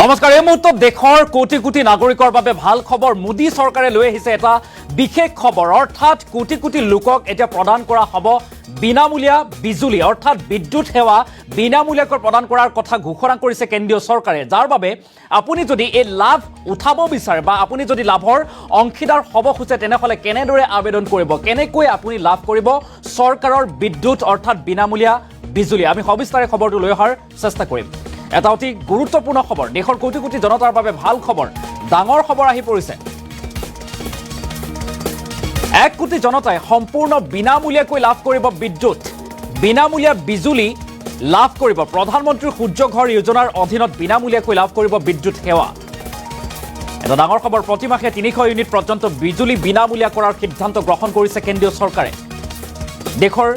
নমস্কাৰ। এই মুহূৰ্তত দেশৰ কোটি কোটি নাগৰিকৰ বাবে ভাল খবৰ মোদী চৰকাৰে লৈ আহিছে এটা বিশেষ খবৰ, অৰ্থাৎ কোটি কোটি লোকক এতিয়া প্ৰদান কৰা হ'ব বিনামূলীয়া বিজুলী, অৰ্থাৎ বিদ্যুৎ সেৱা বিনামূলীয়াকৈ প্ৰদান কৰাৰ কথা ঘোষণা কৰিছে কেন্দ্ৰীয় চৰকাৰে, যাৰ বাবে আপুনি যদি এই লাভ উঠাব বিচাৰে বা আপুনি যদি লাভৰ অংশীদাৰ হ'ব খোজে তেনেহ'লে কেনেদৰে আবেদন কৰিব, কেনেকৈ আপুনি লাভ কৰিব চৰকাৰৰ বিদ্যুৎ অৰ্থাৎ বিনামূলীয়া বিজুলী। আমি সবিস্তাৰে খবৰটো লৈ অহাৰ চেষ্টা কৰিম। এটা অতি গুৰুত্বপূৰ্ণ খবৰ, দেশৰ কোটি কোটি জনতাৰ বাবে ভাল খবৰ, ডাঙৰ খবৰ আহি পৰিছে। 1 কোটি জনতাই সম্পূৰ্ণ বিনামূলীয়াকৈ লাভ কৰিব বিদ্যুৎ, বিনামূলীয়া বিজুলী লাভ কৰিব। প্ৰধানমন্ত্ৰী সূৰ্য ঘৰ যোজনাৰ অধীনত বিনামূলীয়াকৈ লাভ কৰিব বিদ্যুৎ সেৱা। এটা ডাঙৰ খবৰ, প্ৰতিমাহে 300 ইউনিট পৰ্যন্ত বিজুলী বিনামূলীয়া কৰাৰ সিদ্ধান্ত গ্ৰহণ কৰিছে কেন্দ্ৰীয় চৰকাৰে। দেশৰ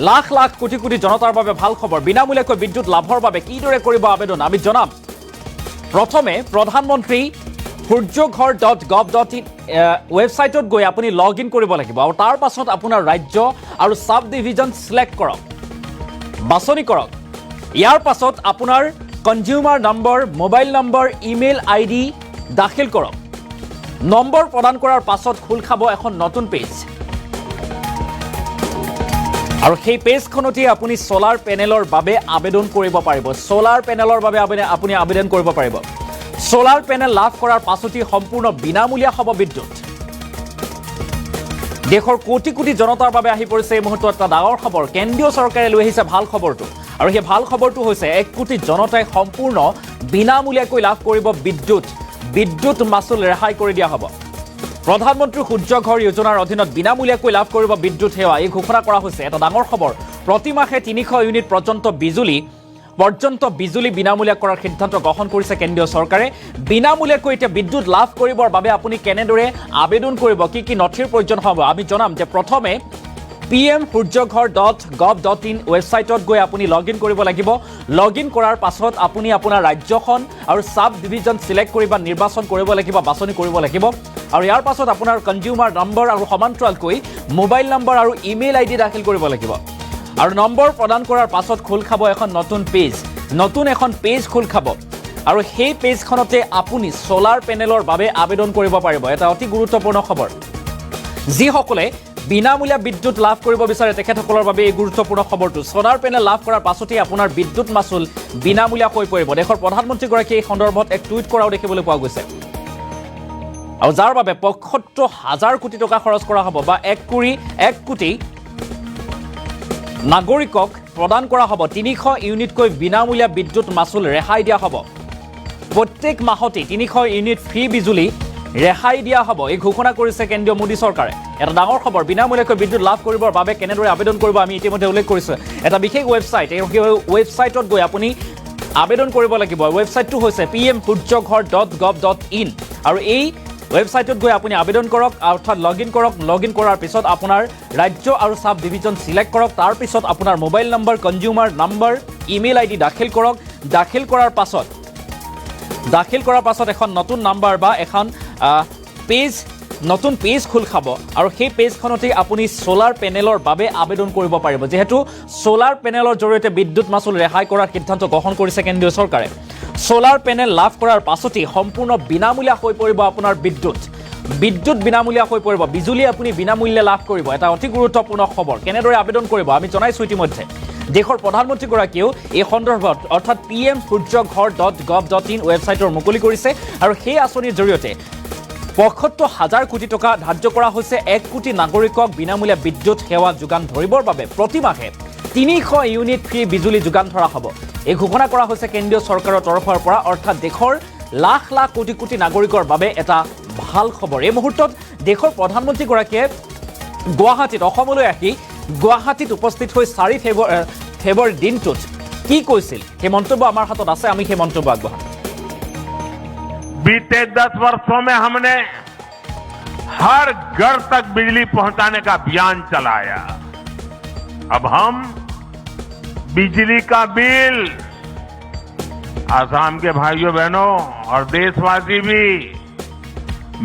লাখ লাখ কোটি কোটি জনতাৰ বাবে ভাল খবৰ, বিনামূলীয়াকৈ বিদ্যুৎ লাভৰ বাবে কিদৰে কৰিব আবেদন আমি জনাম। প্ৰথমে প্ৰধানমন্ত্ৰী suryaghar.gov.in ৱেবছাইটত গৈ আপুনি লগ ইন কৰিব লাগিব আৰু তাৰ পাছত আপোনাৰ ৰাজ্য আৰু সাব ডিভিজন সিলেক্ট কৰক, বাছনি কৰক। ইয়াৰ পাছত আপোনাৰ consumer number, mobile number, email ID দাখিল কৰক। নম্বৰ প্ৰদান কৰাৰ পাছত খোল খাব এখন নতুন পেজ আৰু সেই পেজখনতে আপুনি সোলাৰ পেনেলৰ বাবে আবেদন কৰিব পাৰিব। সোলাৰ পেনেলৰ বাবে আপুনি আবেদন কৰিব পাৰিব। সোলাৰ পেনেল লাভ কৰাৰ পাছতে সম্পূৰ্ণ বিনামূলীয়া হ'ব বিদ্যুৎ। দেশৰ কোটি কোটি জনতাৰ বাবে আহি পৰিছে এই মুহূৰ্তত এটা ডাঙৰ খবৰ, কেন্দ্ৰীয় চৰকাৰে লৈ আহিছে ভাল খবৰটো, আৰু সেই ভাল খবৰটো হৈছে 1 কোটি জনতাই সম্পূৰ্ণ বিনামূলীয়াকৈ লাভ কৰিব বিদ্যুৎ, বিদ্যুৎ মাচুল ৰেহাই কৰি দিয়া হ'ব। প্ৰধানমন্ত্ৰী সূৰ্য ঘৰ যোজনাৰ অধীনত বিনামূলীয়াকৈ লাভ কৰিব বিদ্যুৎ সেৱা, এই ঘোষণা কৰা হৈছে। এটা ডাঙৰ খবৰ, প্ৰতিমাহে 300 ইউনিট পৰ্যন্ত বিজুলী বিনামূলীয়া কৰাৰ সিদ্ধান্ত গ্ৰহণ কৰিছে কেন্দ্ৰীয় চৰকাৰে। বিনামূলীয়াকৈ এতিয়া বিদ্যুৎ লাভ কৰিবৰ বাবে আপুনি কেনেদৰে আবেদন কৰিব, কি কি নথিৰ প্ৰয়োজন হ'ব আমি জনাম। যে প্ৰথমে pmsuryaghar.gov.in ৱেবছাইটত গৈ আপুনি লগ ইন কৰিব লাগিব। লগ ইন কৰাৰ পাছত আপুনি আপোনাৰ ৰাজ্যখন আৰু সাব ডিভিজন সিলেক্ট কৰি বা নিৰ্বাচন কৰিব লাগিব, বাছনি কৰিব লাগিব। আৰু ইয়াৰ পাছত আপোনাৰ কনজিউমাৰ নম্বৰ আৰু সমান্তৰালকৈ মোবাইল নম্বৰ আৰু ইমেইল আইডি দাখিল কৰিব লাগিব। আৰু নম্বৰ প্ৰদান কৰাৰ পাছত খোল খাব এখন নতুন পেজ, নতুন এখন পেজ খোল খাব আৰু সেই পেজখনতে আপুনি সোলাৰ পেনেলৰ বাবে আবেদন কৰিব পাৰিব। এটা অতি গুৰুত্বপূৰ্ণ খবৰ, যিসকলে বিনামূলীয়া বিদ্যুৎ লাভ কৰিব বিচাৰে তেখেতসকলৰ বাবে এই গুৰুত্বপূৰ্ণ খবৰটো। সোলাৰ পেনেল লাভ কৰাৰ পাছতে আপোনাৰ বিদ্যুৎ মাচুল বিনামূলীয়া হৈ পৰিব। দেশৰ প্ৰধানমন্ত্ৰীগৰাকীয়ে এই সন্দৰ্ভত এক টুইট কৰাও দেখিবলৈ পোৱা গৈছে, আৰু যাৰ বাবে ৭৫,০০০ কোটি টকা খৰচ কৰা হ'ব বা 1 কোটি নাগৰিকক প্ৰদান কৰা হ'ব 300 ইউনিটকৈ বিনামূলীয়া বিদ্যুৎ মাচুল ৰেহাই দিয়া হ'ব। প্ৰত্যেক মাহতে 300 ইউনিট ফ্ৰী বিজুলী ৰেহাই দিয়া হ'ব, এই ঘোষণা কৰিছে কেন্দ্ৰীয় মোদী চৰকাৰে। এটা ডাঙৰ খবৰ, বিনামূলীয়াকৈ বিদ্যুৎ লাভ কৰিবৰ বাবে কেনেদৰে আবেদন কৰিব আমি ইতিমধ্যে উল্লেখ কৰিছোঁ। এটা বিশেষ ৱেবছাইট, এই ৱেবছাইটত গৈ আপুনি আবেদন কৰিব লাগিব। ৱেবছাইটটো হৈছে pmsuryaghar.gov.in আৰু এই ৱেবছাইটত গৈ আপুনি আবেদন কৰক, অৰ্থাৎ লগ ইন কৰক। লগ ইন কৰাৰ পিছত আপোনাৰ ৰাজ্য আৰু সাব ডিভিজন সিলেক্ট কৰক। তাৰপিছত আপোনাৰ mobile number, consumer number, email ID দাখিল কৰক। দাখিল কৰাৰ পাছত এখন নতুন নাম্বাৰ বা এখন নতুন পেজ খোল খাব আৰু সেই পেজখনতে আপুনি সোলাৰ পেনেলৰ বাবে আবেদন কৰিব পাৰিব। যিহেতু সোলাৰ পেনেলৰ জৰিয়তে বিদ্যুৎ মাচুল ৰেহাই কৰাৰ সিদ্ধান্ত গ্ৰহণ কৰিছে কেন্দ্ৰীয় চৰকাৰে। সোলাৰ পেনেল লাভ কৰাৰ পাছতে সম্পূৰ্ণ বিনামূলীয়া হৈ পৰিব আপোনাৰ বিদ্যুৎ বিনামূলীয়া হৈ পৰিব, বিজুলী আপুনি বিনামূল্যে লাভ কৰিব। এটা অতি গুৰুত্বপূৰ্ণ খবৰ, কেনেদৰে আবেদন কৰিব আমি জনাইছোঁ ইতিমধ্যে। দেশৰ প্ৰধানমন্ত্ৰীগৰাকীয়েও এই সন্দৰ্ভত অৰ্থাৎ pmsuryaghar.gov.in ৱেবছাইটৰ মুকলি কৰিছে আৰু সেই আঁচনিৰ জৰিয়তে ৭৫,০০০ কোটি টকা ধাৰ্য কৰা হৈছে 1 কোটি নাগৰিকক বিনামূলীয়া বিদ্যুৎ সেৱা যোগান ধৰিবৰ বাবে। প্ৰতিমাহে 300 ইউনিট ফ্ৰী বিজুলী যোগান ধৰা হ'ব, এই ঘোষণা কৰা হৈছে কেন্দ্ৰীয় চৰকাৰৰ তৰফৰ পৰা। অৰ্থাৎ দেশৰ লাখ লাখ কোটি কোটি নাগৰিকৰ বাবে এটা ভাল খবৰ। এই মুহূৰ্তত দেশৰ প্ৰধানমন্ত্ৰীগৰাকীয়ে গুৱাহাটীত, অসমলৈ আহি গুৱাহাটীত উপস্থিত হৈ 4 ফেব্ৰুৱাৰীৰ দিনটোত কি কৈছিল সেই মন্তব্য আমাৰ হাতত আছে, আমি সেই মন্তব্য আগবঢ়াম। बीते 10 वर्षों में हमने हर घर तक बिजली पहुंचाने का अभियान चलाया। अब हम बिजली का बिल, आसाम के भाइयों बहनों और देशवासी भी,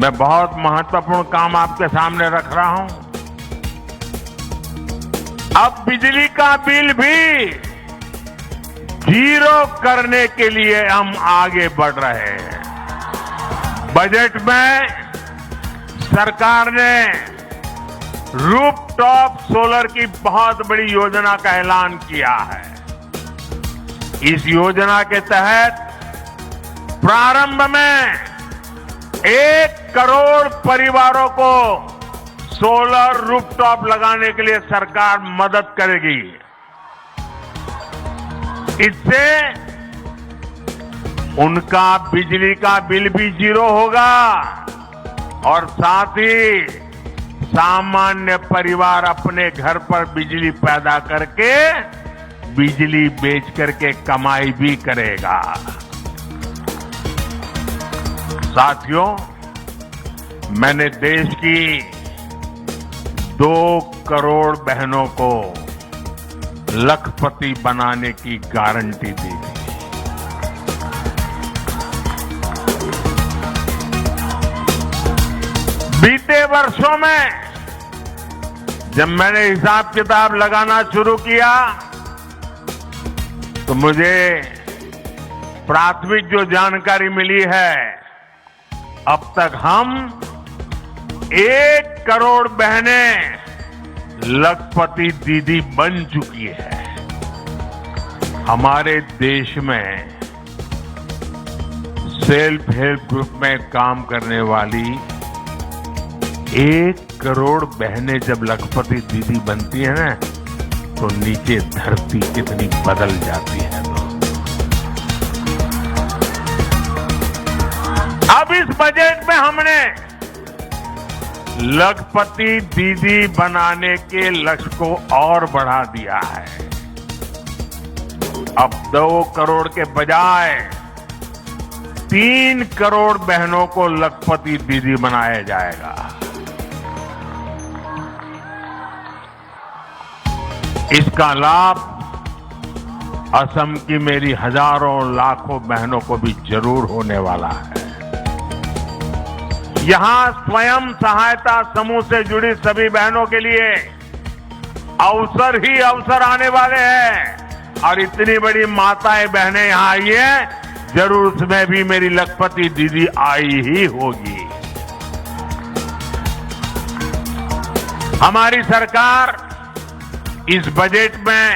मैं बहुत महत्वपूर्ण काम आपके सामने रख रहा हूं। अब बिजली का बिल भी जीरो करने के लिए हम आगे बढ़ रहे हैं। बजट में सरकार ने रूफटॉप सोलर की बहुत बड़ी योजना का ऐलान किया है। इस योजना के तहत प्रारंभ में 1 करोड़ परिवारों को सोलर रूफटॉप लगाने के लिए सरकार मदद करेगी। इससे उनका बिजली का बिल भी जीरो होगा और साथ ही सामान्य परिवार अपने घर पर बिजली पैदा करके बिजली बेच करके कमाई भी करेगा। साथियों, मैंने देश की 2 करोड़ बहनों को लखपति बनाने की गारंटी दी थी। बीते वर्षों में जब मैंने हिसाब किताब लगाना शुरू किया तो मुझे प्राथमिक जो जानकारी मिली है, अब तक हम 1 करोड़ बहनें लखपति दीदी बन चुकी है। हमारे देश में सेल्फ हेल्प ग्रुप में काम करने वाली 1 करोड़ बहनें जब लखपति दीदी बनती है ना, तो नीचे धरती कितनी बदल जाती है। अब इस बजट में हमने लखपति दीदी बनाने के लक्ष्य को और बढ़ा दिया है। अब 2 करोड़ के बजाय 3 करोड़ बहनों को लखपति दीदी बनाया जाएगा। इसका लाभ असम की मेरी हजारों लाखों बहनों को भी जरूर होने वाला है। यहां स्वयं सहायता समूह से जुड़ी सभी बहनों के लिए अवसर ही अवसर आने वाले हैं और इतनी बड़ी माताएं बहनें यहां आई हैं, जरूर उसमें भी मेरी लखपति दीदी आई ही होगी। हमारी सरकार इस बजट में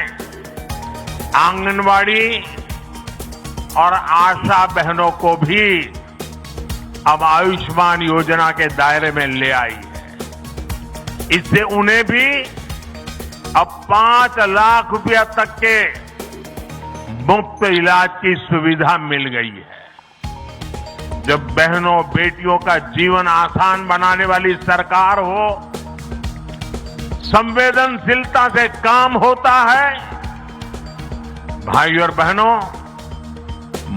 आंगनवाड़ी और आशा बहनों को भी अब आयुष्मान योजना के दायरे में ले आई है। इससे उन्हें भी अब 5 लाख रुपया तक के मुफ्त इलाज की सुविधा मिल गई है। जब बहनों बेटियों का जीवन आसान बनाने वाली सरकार हो, संवेदनशीलता से काम होता है। भाई और बहनों,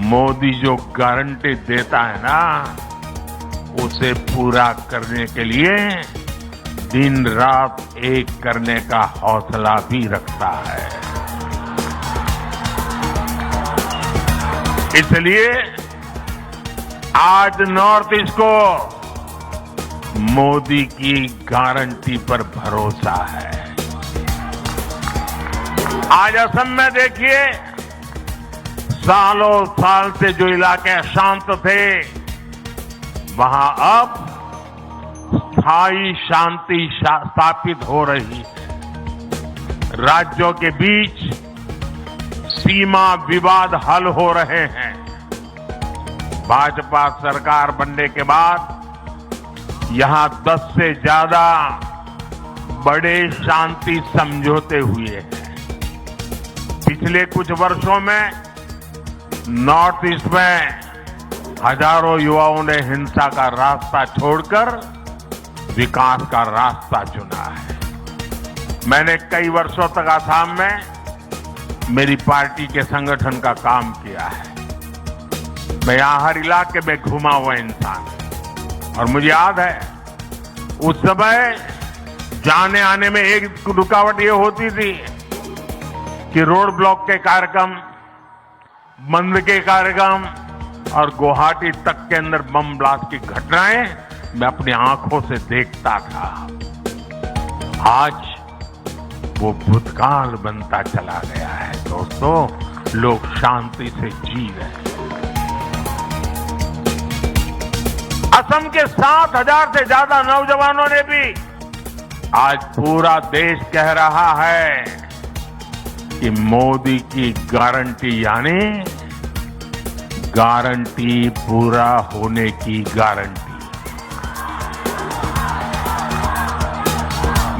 मोदी जो गारंटी देता है ना, उसे पूरा करने के लिए दिन रात एक करने का हौसला भी रखता है। इसलिए आज नॉर्थ ईस्ट को मोदी की गारंटी पर भरोसा है। आज असम में देखिए, सालों साल से जो इलाके शांत थे, वहां अब स्थायी शांति स्थापित हो रही है। राज्यों के बीच सीमा विवाद हल हो रहे हैं। भाजपा सरकार बनने के बाद यहां 10 से ज्यादा बड़े शांति समझौते हुए हैं। पिछले कुछ वर्षों में नॉर्थ ईस्ट में हजारों युवाओं ने हिंसा का रास्ता छोड़कर विकास का रास्ता चुना है। मैंने कई वर्षों तक असम में मेरी पार्टी के संगठन का काम किया है। मैं यहां हर इलाके में घुमा हुआ इंसान, और मुझे याद है उस समय जाने आने में एक रुकावट ये होती थी कि रोड ब्लॉक के कार्यक्रम, बंद के कार्यक्रम और गुवाहाटी तक के अंदर बम ब्लास्ट की घटनाएं मैं अपनी आंखों से देखता था। आज वो भूतकाल बनता चला गया है। दोस्तों, लोग शांति से जी रहे हैं। असम के 7,000 से ज्यादा नौजवानों ने भी आज पूरा देश कह रहा है कि मोदी की गारंटी यानी गारंटी पूरा होने की गारंटी।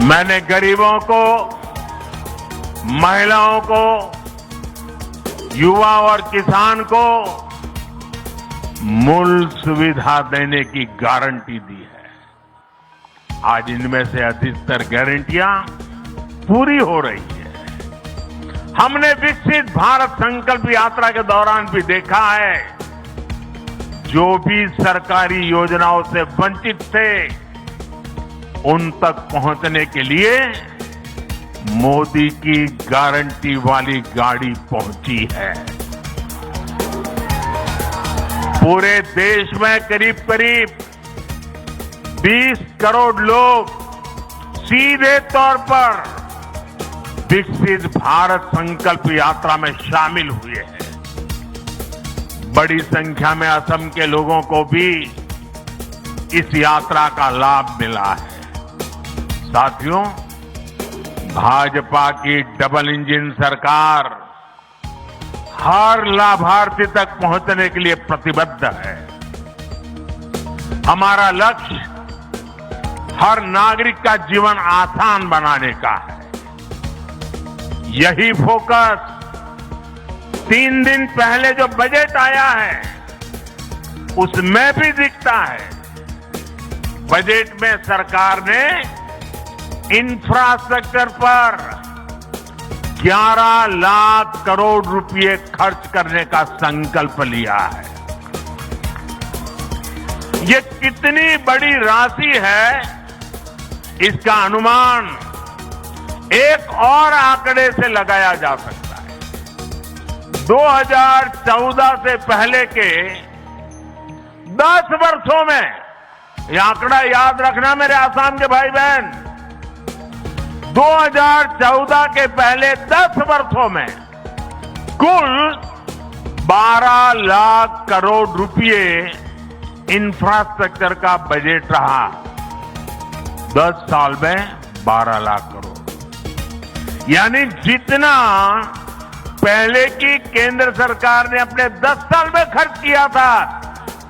मैंने गरीबों को, महिलाओं को, युवा और किसान को मूल सुविधा देने की गारंटी दी है। आज इनमें से अधिकतर गारंटियां पूरी हो रही है। हमने विकसित भारत संकल्प यात्रा के दौरान भी देखा है, जो भी सरकारी योजनाओं से वंचित थे उन तक पहुंचने के लिए मोदी की गारंटी वाली गाड़ी पहुंची है। पूरे देश में करीब करीब 20 करोड़ लोग सीधे तौर पर विकसित भारत संकल्प यात्रा में शामिल हुए हैं। बड़ी संख्या में असम के लोगों को भी इस यात्रा का लाभ मिला है। साथियों, भाजपा की डबल इंजन सरकार हर लाभार्थी तक पहुंचने के लिए प्रतिबद्ध है। हमारा लक्ष्य हर नागरिक का जीवन आसान बनाने का है। यही फोकस 3 दिन पहले जो बजट आया है उसमें भी दिखता है। बजट में सरकार ने इंफ्रास्ट्रक्चर पर 11 लाख करोड़ रुपए खर्च करने का संकल्प लिया है। ये कितनी बड़ी राशि है, इसका अनुमान एक और आंकड़े से लगाया जा सकता है। 2014 से पहले के 10 वर्षों में, यह आंकड़ा याद रखना मेरे आसाम के भाई बहन, 2014 के पहले 10 वर्षों में कुल 12 लाख करोड़ रुपए इंफ्रास्ट्रक्चर का बजट रहा। 10 साल में 12 लाख करोड़, यानी जितना पहले की केंद्र सरकार ने अपने 10 साल में खर्च किया था,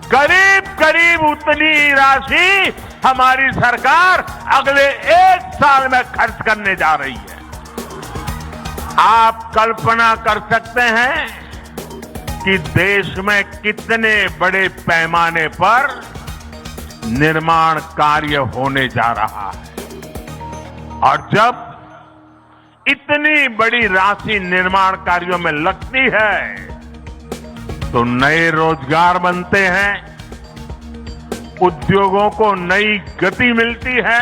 करीब करीब उतनी राशि हमारी सरकार अगले 1 साल में खर्च करने जा रही है। आप कल्पना कर सकते हैं कि देश में कितने बड़े पैमाने पर निर्माण कार्य होने जा रहा है। और जब इतनी बड़ी राशि निर्माण कार्यों में लगती है तो नए रोजगार बनते हैं, उद्योगों को नई गति मिलती है।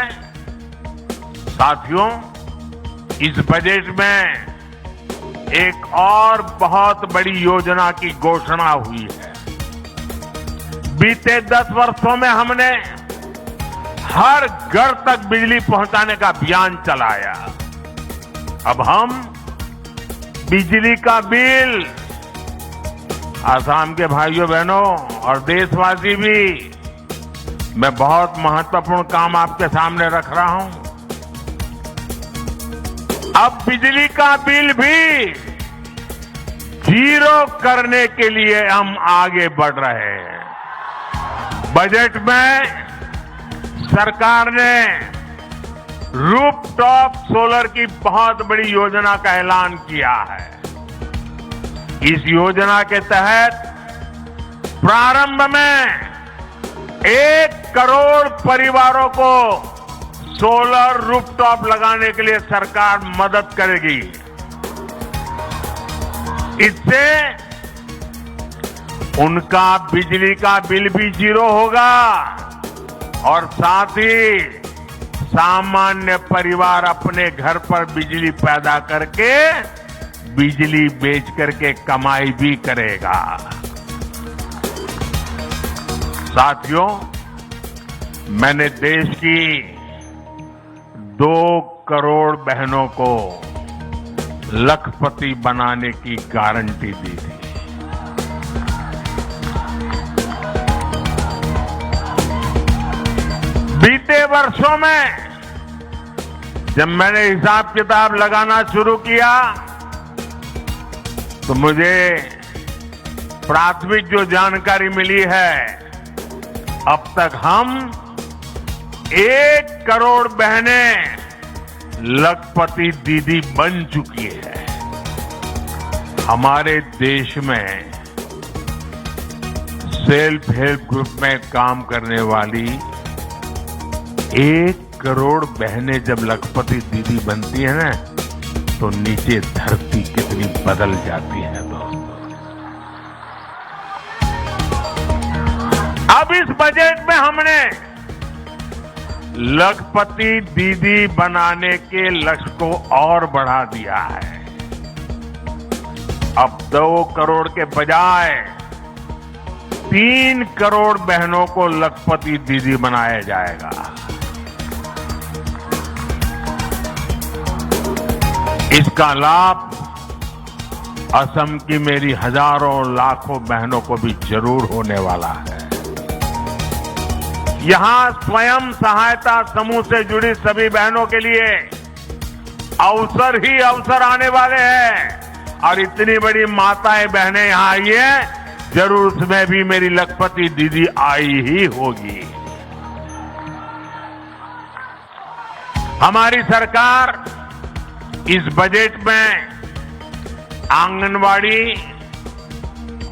साथियों, इस बजट में एक और बहुत बड़ी योजना की घोषणा हुई है। बीते 10 वर्षों में हमने हर घर तक बिजली पहुंचाने का अभियान चलाया। अब हम बिजली का बिल, आसाम के भाइयों बहनों और देशवासी भी, मैं बहुत महत्वपूर्ण काम आपके सामने रख रहा हूं। अब बिजली का बिल भी 0 करने के लिए हम आगे बढ़ रहे हैं। बजट में सरकार ने रूफटॉप सोलर की बहुत बड़ी योजना का ऐलान किया है। इस योजना के तहत प्रारंभ में 1 करोड़ परिवारों को सोलर रूफटॉप लगाने के लिए सरकार मदद करेगी। इससे उनका बिजली का बिल भी 0 होगा और साथ ही सामान्य परिवार अपने घर पर बिजली पैदा करके बिजली बेच करके कमाई भी करेगा। साथियों, मैंने देश की 2 करोड़ बहनों को लखपति बनाने की गारंटी दी थी। बीते वर्षों में जब मैंने हिसाब किताब लगाना शुरू किया तो मुझे प्राथमिक जो जानकारी मिली है, अब तक हम 1 करोड़ बहनें लखपति दीदी बन चुकी है। हमारे देश में सेल्फ हेल्प ग्रुप में काम करने वाली 1 करोड़ बहनें जब लखपति दीदी बनती है ना, तो नीचे धरती कितनी बदल जाती है दोस्तों। अब इस बजट में हमने लखपति दीदी बनाने के लक्ष्य को और बढ़ा दिया है। अब 2 करोड़ के बजाय 3 करोड़ बहनों को लखपति दीदी बनाया जाएगा। इसका लाभ असम की मेरी हजारों लाखों बहनों को भी जरूर होने वाला है। यहां स्वयं सहायता समूह से जुड़ी सभी बहनों के लिए अवसर ही अवसर आने वाले हैं और इतनी बड़ी माताएं बहनें यहां आई है, जरूर उसमें भी मेरी लखपति दीदी आई ही होगी। हमारी सरकार इस बजट में आंगनवाड़ी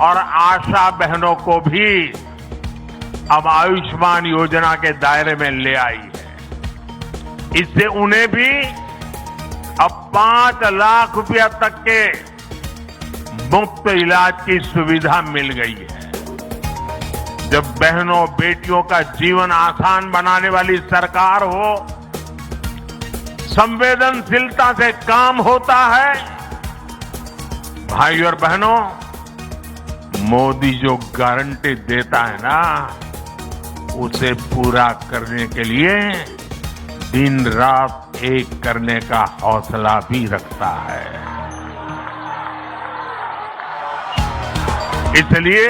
और आशा बहनों को भी अब आयुष्मान योजना के दायरे में ले आई है। इससे उन्हें भी अब 5 लाख रुपया तक के मुफ्त इलाज की सुविधा मिल गई है। जब बहनों बेटियों का जीवन आसान बनाने वाली सरकार हो, संवेदनशीलता से काम होता है, भाई और बहनों, मोदी जो गारंटी देता है ना, उसे पूरा करने के लिए दिन रात एक करने का हौसला भी रखता है। इसलिए